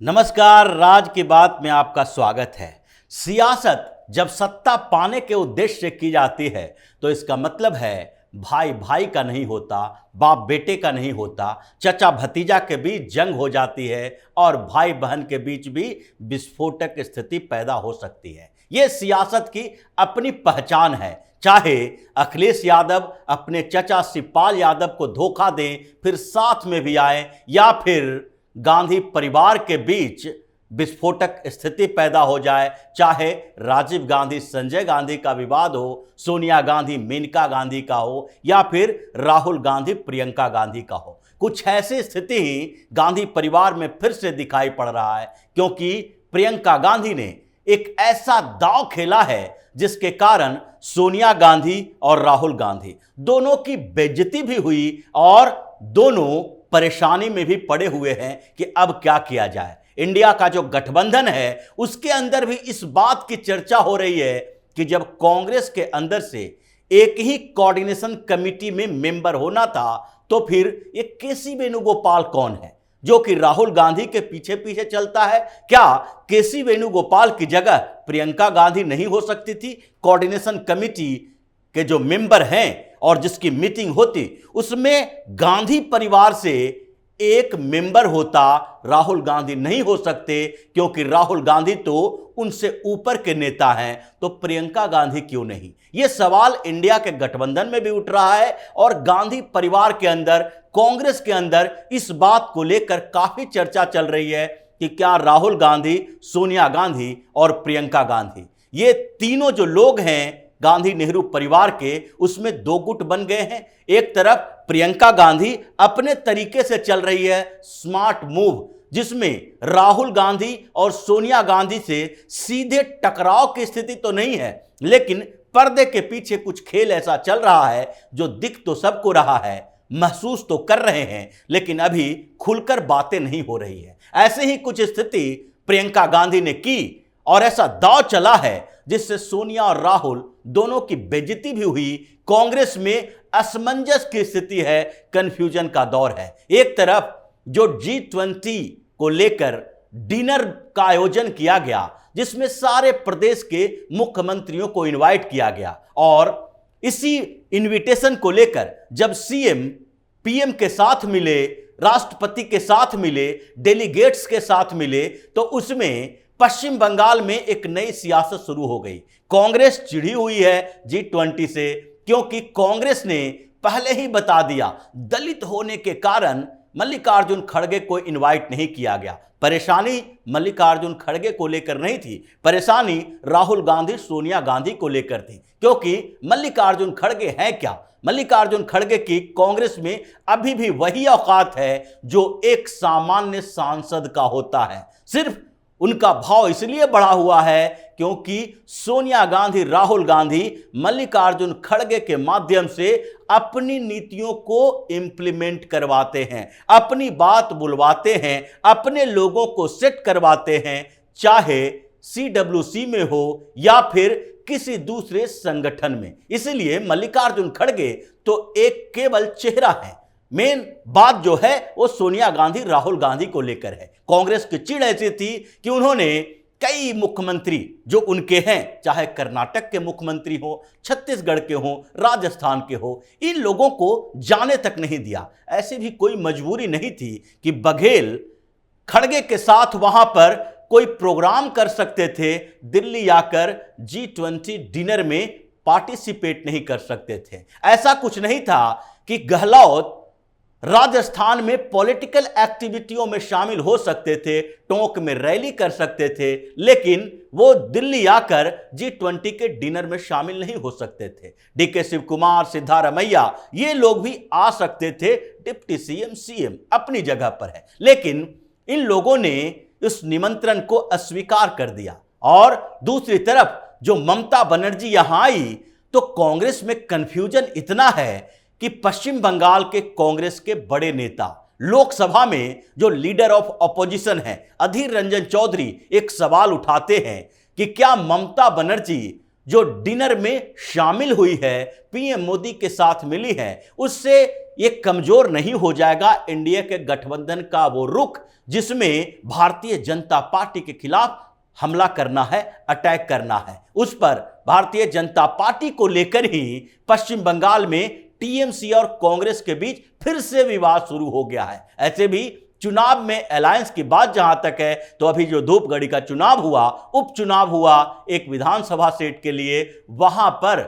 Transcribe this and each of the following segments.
नमस्कार, राज की बात में आपका स्वागत है। सियासत जब सत्ता पाने के उद्देश्य से की जाती है तो इसका मतलब है भाई भाई का नहीं होता, बाप बेटे का नहीं होता, चचा भतीजा के बीच जंग हो जाती है और भाई बहन के बीच भी विस्फोटक स्थिति पैदा हो सकती है। यह सियासत की अपनी पहचान है। चाहे अखिलेश यादव अपने चचा शिवपाल यादव को धोखा दें फिर साथ में भी आए, या फिर गांधी परिवार के बीच विस्फोटक स्थिति पैदा हो जाए, चाहे राजीव गांधी संजय गांधी का विवाद हो, सोनिया गांधी मेनका गांधी का हो, या फिर राहुल गांधी प्रियंका गांधी का हो। कुछ ऐसी स्थिति ही गांधी परिवार में फिर से दिखाई पड़ रहा है, क्योंकि प्रियंका गांधी ने एक ऐसा दांव खेला है जिसके कारण सोनिया गांधी और राहुल गांधी दोनों की बेइज्जती भी हुई और दोनों परेशानी में भी पड़े हुए हैं कि अब क्या किया जाए। इंडिया का जो गठबंधन है उसके अंदर भी इस बात की चर्चा हो रही है कि जब कांग्रेस के अंदर से एक ही कोऑर्डिनेशन कमेटी में मेंबर होना था तो फिर ये केसी वेणुगोपाल कौन है जो कि राहुल गांधी के पीछे पीछे चलता है। क्या केसी वेणुगोपाल की जगह प्रियंका गांधी नहीं हो सकती थी? कोऑर्डिनेशन कमेटी के जो मेंबर हैं और जिसकी मीटिंग होती उसमें गांधी परिवार से एक मेंबर होता, राहुल गांधी नहीं हो सकते क्योंकि राहुल गांधी तो उनसे ऊपर के नेता हैं, तो प्रियंका गांधी क्यों नहीं? यह सवाल इंडिया के गठबंधन में भी उठ रहा है और गांधी परिवार के अंदर, कांग्रेस के अंदर इस बात को लेकर काफी चर्चा चल रही है कि क्या राहुल गांधी, सोनिया गांधी और प्रियंका गांधी, ये तीनों जो लोग हैं गांधी नेहरू परिवार के, उसमें दो गुट बन गए हैं। एक तरफ प्रियंका गांधी अपने तरीके से चल रही है, स्मार्ट मूव, जिसमें राहुल गांधी और सोनिया गांधी से सीधे टकराव की स्थिति तो नहीं है, लेकिन पर्दे के पीछे कुछ खेल ऐसा चल रहा है जो दिख तो सबको रहा है, महसूस तो कर रहे हैं, लेकिन अभी खुलकर बातें नहीं हो रही है। ऐसे ही कुछ स्थिति प्रियंका गांधी ने की और ऐसा दांव चला है जिससे सोनिया और राहुल दोनों की बेइज्जती भी हुई। कांग्रेस में असमंजस की स्थिति है, कंफ्यूजन का दौर है। एक तरफ जो G20 को लेकर डिनर का आयोजन किया गया जिसमें सारे प्रदेश के मुख्यमंत्रियों को इनवाइट किया गया, और इसी इनविटेशन को लेकर जब सीएम पीएम के साथ मिले, राष्ट्रपति के साथ मिले, डेलीगेट्स के साथ मिले, तो उसमें पश्चिम बंगाल में एक नई सियासत शुरू हो गई। कांग्रेस चिढ़ी हुई है G20 से, क्योंकि कांग्रेस ने पहले ही बता दिया दलित होने के कारण मल्लिकार्जुन खड़गे को इनवाइट नहीं किया गया। परेशानी मल्लिकार्जुन खड़गे को लेकर नहीं थी, परेशानी राहुल गांधी सोनिया गांधी को लेकर थी, क्योंकि मल्लिकार्जुन खड़गे हैं क्या? मल्लिकार्जुन खड़गे की कांग्रेस में अभी भी वही औकात है जो एक सामान्य सांसद का होता है। सिर्फ उनका भाव इसलिए बढ़ा हुआ है क्योंकि सोनिया गांधी, राहुल गांधी मल्लिकार्जुन खड़गे के माध्यम से अपनी नीतियों को इंप्लीमेंट करवाते हैं, अपनी बात बुलवाते हैं, अपने लोगों को सेट करवाते हैं, चाहे CWC में हो या फिर किसी दूसरे संगठन में। इसलिए मल्लिकार्जुन खड़गे तो एक केवल चेहरा है, मेन बात जो है वो सोनिया गांधी, राहुल गांधी को लेकर है। कांग्रेस की चिढ़ ऐसी थी कि उन्होंने कई मुख्यमंत्री जो उनके हैं, चाहे कर्नाटक के मुख्यमंत्री हो, छत्तीसगढ़ के हो, राजस्थान के हो, इन लोगों को जाने तक नहीं दिया। ऐसी भी कोई मजबूरी नहीं थी कि बघेल खड़गे के साथ वहां पर कोई प्रोग्राम कर सकते थे, दिल्ली आकर G20 डिनर में पार्टिसिपेट नहीं कर सकते थे। ऐसा कुछ नहीं था कि गहलोत राजस्थान में पॉलिटिकल एक्टिविटियों में शामिल हो सकते थे, टोंक में रैली कर सकते थे, लेकिन वो दिल्ली आकर G20 के डिनर में शामिल नहीं हो सकते थे। DK शिव कुमार, सिद्धारमैया, ये लोग भी आ सकते थे, डिप्टी सीएम अपनी जगह पर है, लेकिन इन लोगों ने इस निमंत्रण को अस्वीकार कर दिया। और दूसरी तरफ जो ममता बनर्जी यहां आई तो कांग्रेस में कंफ्यूजन इतना है कि पश्चिम बंगाल के कांग्रेस के बड़े नेता, लोकसभा में जो लीडर ऑफ ऑपोजिशन है अधीर रंजन चौधरी, एक सवाल उठाते हैं कि क्या ममता बनर्जी जो डिनर में शामिल हुई है, पीएम मोदी के साथ मिली है, उससे ये कमजोर नहीं हो जाएगा इंडिया के गठबंधन का वो रुख जिसमें भारतीय जनता पार्टी के खिलाफ हमला करना है, अटैक करना है। उस पर भारतीय जनता पार्टी को लेकर ही पश्चिम बंगाल में टीएमसी और कांग्रेस के बीच फिर से विवाद शुरू हो गया है। ऐसे भी चुनाव में अलायंस की बात जहां तक है तो अभी जो धूपगढ़ी का चुनाव हुआ, उपचुनाव हुआ एक विधानसभा सीट के लिए, वहां पर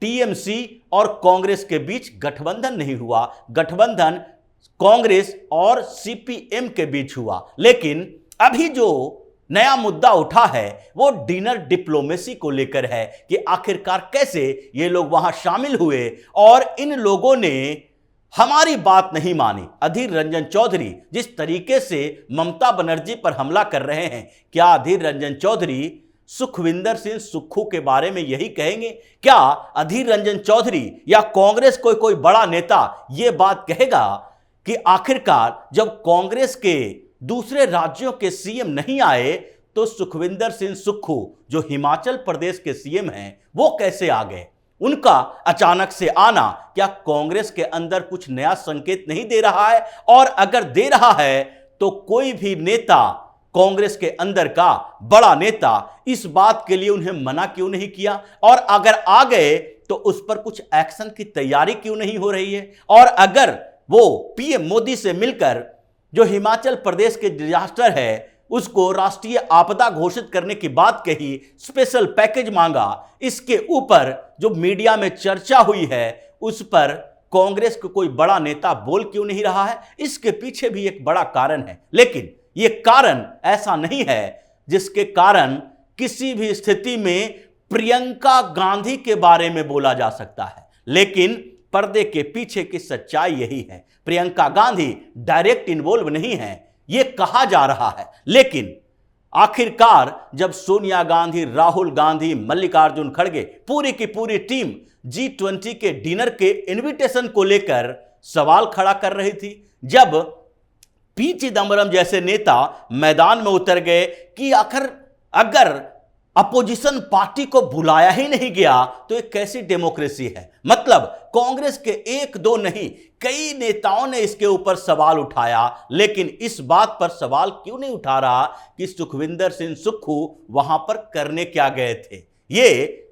टीएमसी और कांग्रेस के बीच गठबंधन नहीं हुआ, गठबंधन कांग्रेस और सीपीएम के बीच हुआ। लेकिन अभी जो नया मुद्दा उठा है वो डिनर डिप्लोमेसी को लेकर है कि आखिरकार कैसे ये लोग वहां शामिल हुए और इन लोगों ने हमारी बात नहीं मानी। अधीर रंजन चौधरी जिस तरीके से ममता बनर्जी पर हमला कर रहे हैं, क्या अधीर रंजन चौधरी सुखविंदर सिंह सुक्खू के बारे में यही कहेंगे? क्या अधीर रंजन चौधरी या कांग्रेस कोई बड़ा नेता यह बात कहेगा कि आखिरकार जब कांग्रेस के दूसरे राज्यों के सीएम नहीं आए तो सुखविंदर सिंह सुक्खू जो हिमाचल प्रदेश के सीएम हैं वो कैसे आ गए? उनका अचानक से आना क्या कांग्रेस के अंदर कुछ नया संकेत नहीं दे रहा है? और अगर दे रहा है तो कोई भी नेता, कांग्रेस के अंदर का बड़ा नेता, इस बात के लिए उन्हें मना क्यों नहीं किया? और अगर आ गए तो उस पर कुछ एक्शन की तैयारी क्यों नहीं हो रही है? और अगर वो पीएम मोदी से मिलकर जो हिमाचल प्रदेश के डिजास्टर है उसको राष्ट्रीय आपदा घोषित करने की बात कही, स्पेशल पैकेज मांगा, इसके ऊपर जो मीडिया में चर्चा हुई है उस पर कांग्रेस को कोई बड़ा नेता बोल क्यों नहीं रहा है? इसके पीछे भी एक बड़ा कारण है, लेकिन यह कारण ऐसा नहीं है जिसके कारण किसी भी स्थिति में प्रियंका गांधी के बारे में बोला जा सकता है। लेकिन पर्दे के पीछे की सच्चाई यही है, प्रियंका गांधी डायरेक्ट इन्वॉल्व नहीं है, यह कहा जा रहा है। लेकिन आखिरकार जब सोनिया गांधी, राहुल गांधी, मल्लिकार्जुन खड़गे, पूरी की पूरी टीम G20 के डिनर के इनविटेशन को लेकर सवाल खड़ा कर रही थी, जब पी चिदंबरम जैसे नेता मैदान में उतर गए कि आखिर अगर अपोजिशन पार्टी को बुलाया ही नहीं गया तो ये कैसी डेमोक्रेसी है? मतलब कांग्रेस के एक दो नहीं, कई नेताओं ने इसके ऊपर सवाल उठाया, लेकिन इस बात पर सवाल क्यों नहीं उठा रहा कि सुखविंदर सिंह सुक्खू वहां पर करने क्या गए थे? ये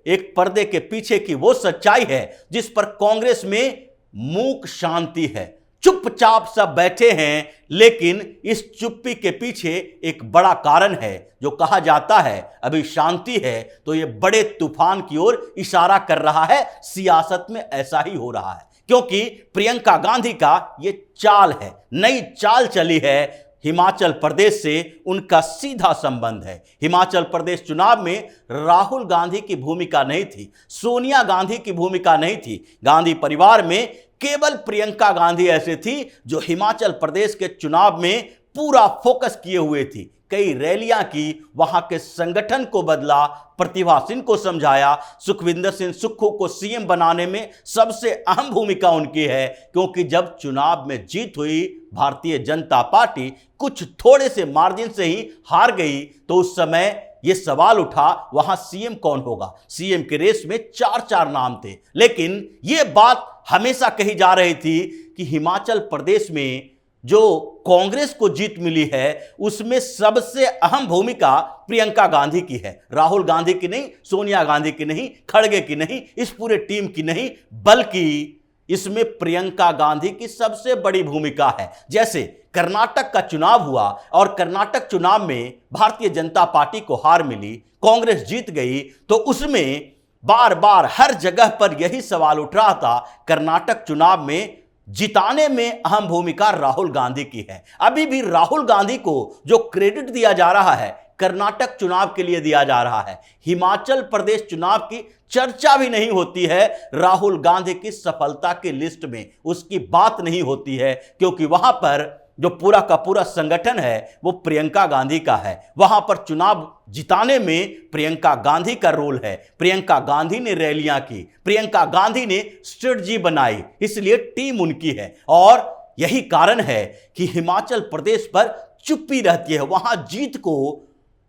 एक पर्दे के पीछे की वो सच्चाई है जिस पर कांग्रेस में मूक शांति है, चुपचाप सब बैठे हैं। लेकिन इस चुप्पी के पीछे एक बड़ा कारण है, जो कहा जाता है अभी शांति है तो ये बड़े तूफान की ओर इशारा कर रहा है। सियासत में ऐसा ही हो रहा है क्योंकि प्रियंका गांधी का ये चाल है, नई चाल चली है। हिमाचल प्रदेश से उनका सीधा संबंध है। हिमाचल प्रदेश चुनाव में राहुल गांधी की भूमिका नहीं थी, सोनिया गांधी की भूमिका नहीं थी। गांधी परिवार में केवल प्रियंका गांधी ऐसे थी जो हिमाचल प्रदेश के चुनाव में पूरा फोकस किए हुए थी। कई रैलियां की, वहां के संगठन को बदला, प्रतिभा सिंह को समझाया। सुखविंदर सिंह सुक्खू को सीएम बनाने में सबसे अहम भूमिका उनकी है, क्योंकि जब चुनाव में जीत हुई, भारतीय जनता पार्टी कुछ थोड़े से मार्जिन से ही हार गई, तो उस समय यह सवाल उठा वहां सीएम कौन होगा। सीएम के रेस में चार नाम थे, लेकिन यह बात हमेशा कही जा रही थी कि हिमाचल प्रदेश में जो कांग्रेस को जीत मिली है उसमें सबसे अहम भूमिका प्रियंका गांधी की है, राहुल गांधी की नहीं, सोनिया गांधी की नहीं, खड़गे की नहीं, इस पूरे टीम की नहीं, बल्कि इसमें प्रियंका गांधी की सबसे बड़ी भूमिका है। जैसे कर्नाटक का चुनाव हुआ और कर्नाटक चुनाव में भारतीय जनता पार्टी को हार मिली, कांग्रेस जीत गई, तो उसमें बार बार हर जगह पर यही सवाल उठ रहा था, कर्नाटक चुनाव में जिताने में अहम भूमिका राहुल गांधी की है। अभी भी राहुल गांधी को जो क्रेडिट दिया जा रहा है कर्नाटक चुनाव के लिए दिया जा रहा है। हिमाचल प्रदेश चुनाव की चर्चा भी नहीं होती है, राहुल गांधी की सफलता की लिस्ट में उसकी बात नहीं होती है, क्योंकि वहां पर जो पूरा का पूरा संगठन है वो प्रियंका गांधी का है। वहां पर चुनाव जिताने में प्रियंका गांधी का रोल है। प्रियंका गांधी ने रैलियां की, प्रियंका गांधी ने स्ट्रेटजी बनाई, इसलिए टीम उनकी है। और यही कारण है कि हिमाचल प्रदेश पर चुप्पी रहती है, वहां जीत को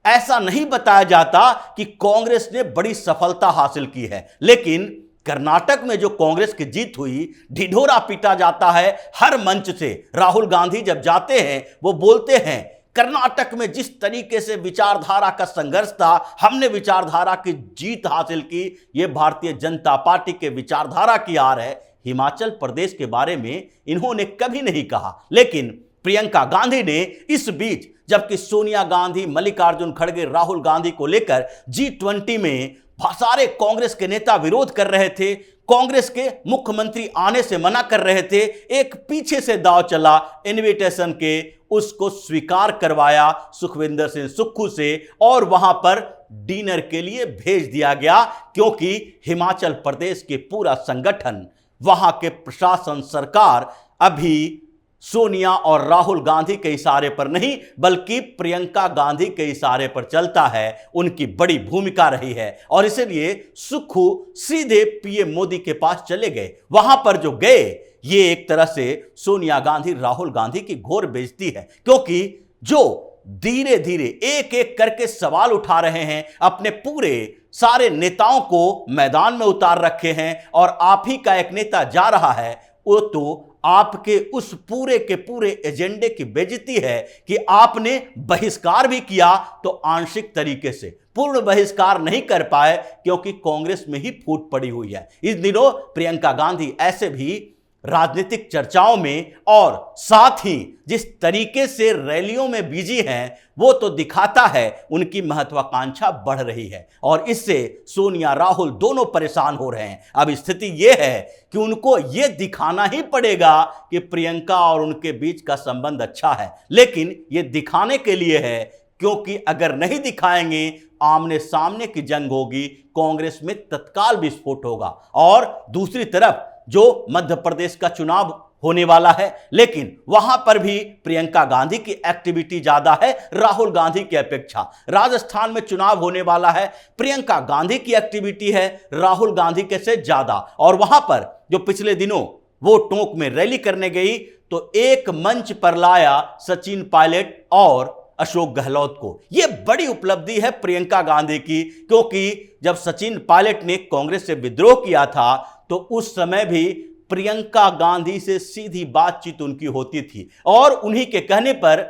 ऐसा नहीं बताया जाता कि कांग्रेस ने बड़ी सफलता हासिल की है। लेकिन कर्नाटक में जो कांग्रेस की जीत हुई, ढिढोरा पीटा जाता है हर मंच से। राहुल गांधी जब जाते हैं वो बोलते हैं कर्नाटक में जिस तरीके से विचारधारा का संघर्ष था, हमने विचारधारा की जीत हासिल की, यह भारतीय जनता पार्टी के विचारधारा की हार है। हिमाचल प्रदेश के बारे में इन्होंने कभी नहीं कहा। लेकिन प्रियंका गांधी ने इस बीच, जबकि सोनिया गांधी, मल्लिकार्जुन खड़गे राहुल गांधी को लेकर G20 में सारे कांग्रेस के नेता विरोध कर रहे थे, कांग्रेस के मुख्यमंत्री आने से मना कर रहे थे, एक पीछे से दांव चला इनविटेशन के, उसको स्वीकार करवाया सुखविंदर सिंह सुक्खू से और वहां पर डिनर के लिए भेज दिया गया। क्योंकि हिमाचल प्रदेश के पूरा संगठन, वहां के प्रशासन, सरकार अभी सोनिया और राहुल गांधी के इशारे पर नहीं बल्कि प्रियंका गांधी के इशारे पर चलता है। उनकी बड़ी भूमिका रही है और इसलिए सुक्खू सीधे पीएम मोदी के पास चले गए। वहां पर जो गए, ये एक तरह से सोनिया गांधी राहुल गांधी की घोर बेइज्जती है। क्योंकि जो धीरे धीरे एक एक करके सवाल उठा रहे हैं, अपने पूरे सारे नेताओं को मैदान में उतार रखे हैं और आप ही का एक नेता जा रहा है, वो तो आपके उस पूरे के पूरे एजेंडे की बेइज्जती है कि आपने बहिष्कार भी किया तो आंशिक तरीके से, पूर्ण बहिष्कार नहीं कर पाए क्योंकि कांग्रेस में ही फूट पड़ी हुई है। इस दिनों प्रियंका गांधी ऐसे भी राजनीतिक चर्चाओं में और साथ ही जिस तरीके से रैलियों में बिजी हैं, वो तो दिखाता है उनकी महत्वाकांक्षा बढ़ रही है और इससे सोनिया राहुल दोनों परेशान हो रहे हैं। अब स्थिति यह है कि उनको यह दिखाना ही पड़ेगा कि प्रियंका और उनके बीच का संबंध अच्छा है, लेकिन यह दिखाने के लिए है क्योंकि अगर नहीं दिखाएंगे आमने सामने की जंग होगी, कांग्रेस में तत्काल विस्फोट होगा। और दूसरी तरफ जो मध्य प्रदेश का चुनाव होने वाला है, लेकिन वहां पर भी प्रियंका गांधी की एक्टिविटी ज्यादा है राहुल गांधी की अपेक्षा। राजस्थान में चुनाव होने वाला है, प्रियंका गांधी की एक्टिविटी है राहुल गांधी के से ज्यादा। और वहां पर जो पिछले दिनों वो टोंक में रैली करने गई तो एक मंच पर लाया सचिन पायलट और अशोक गहलोत को। यह बड़ी उपलब्धि है प्रियंका गांधी की, क्योंकि जब सचिन पायलट ने कांग्रेस से विद्रोह किया था तो उस समय भी प्रियंका गांधी से सीधी बातचीत उनकी होती थी और उन्हीं के कहने पर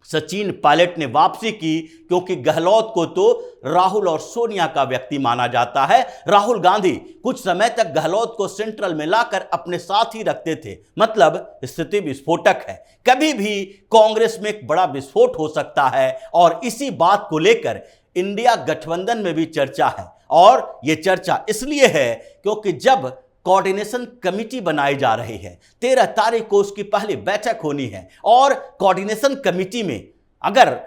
सचिन पायलट ने वापसी की, क्योंकि गहलोत को तो राहुल और सोनिया का व्यक्ति माना जाता है। राहुल गांधी कुछ समय तक गहलोत को सेंट्रल में लाकर अपने साथ ही रखते थे। मतलब स्थिति विस्फोटक है, कभी भी कांग्रेस में एक बड़ा विस्फोट हो सकता है और इसी बात को लेकर इंडिया गठबंधन में भी चर्चा है। और यह चर्चा इसलिए है क्योंकि जब कोऑर्डिनेशन कमेटी बनाई जा रही है, 13 तारीख को उसकी पहली बैठक होनी है और कोऑर्डिनेशन कमेटी में अगर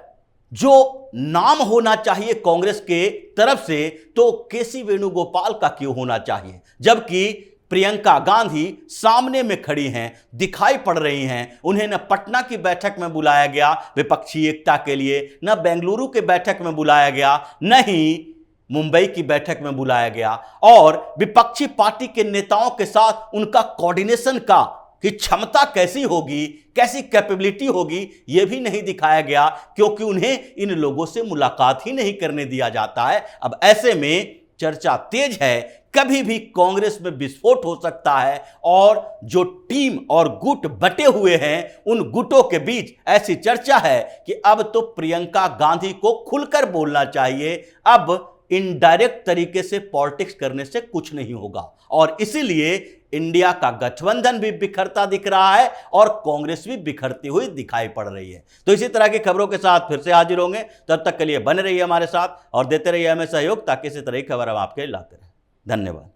जो नाम होना चाहिए कांग्रेस के तरफ से तो केसी वेणुगोपाल का क्यों होना चाहिए, जबकि प्रियंका गांधी सामने में खड़ी हैं, दिखाई पड़ रही हैं। उन्हें न पटना की बैठक में बुलाया गया विपक्षी एकता के लिए, न बेंगलुरु के बैठक में बुलाया गया, न ही मुंबई की बैठक में बुलाया गया। और विपक्षी पार्टी के नेताओं के साथ उनका कोऑर्डिनेशन का कि क्षमता कैसी होगी, कैसी कैपेबिलिटी होगी, यह भी नहीं दिखाया गया क्योंकि उन्हें इन लोगों से मुलाकात ही नहीं करने दिया जाता है। अब ऐसे में चर्चा तेज है, कभी भी कांग्रेस में विस्फोट हो सकता है और जो टीम और गुट बटे हुए हैं उन गुटों के बीच ऐसी चर्चा है कि अब तो प्रियंका गांधी को खुलकर बोलना चाहिए। अब इनडायरेक्ट तरीके से पॉलिटिक्स करने से कुछ नहीं होगा और इसीलिए इंडिया का गठबंधन भी बिखरता दिख रहा है और कांग्रेस भी बिखरती हुई दिखाई पड़ रही है। तो इसी तरह की खबरों के साथ फिर से हाजिर होंगे, तब तक के लिए बने रहिए हमारे साथ और देते रहिए हमें सहयोग ताकि इसी तरह की खबर हम आपके लाते रहें। धन्यवाद।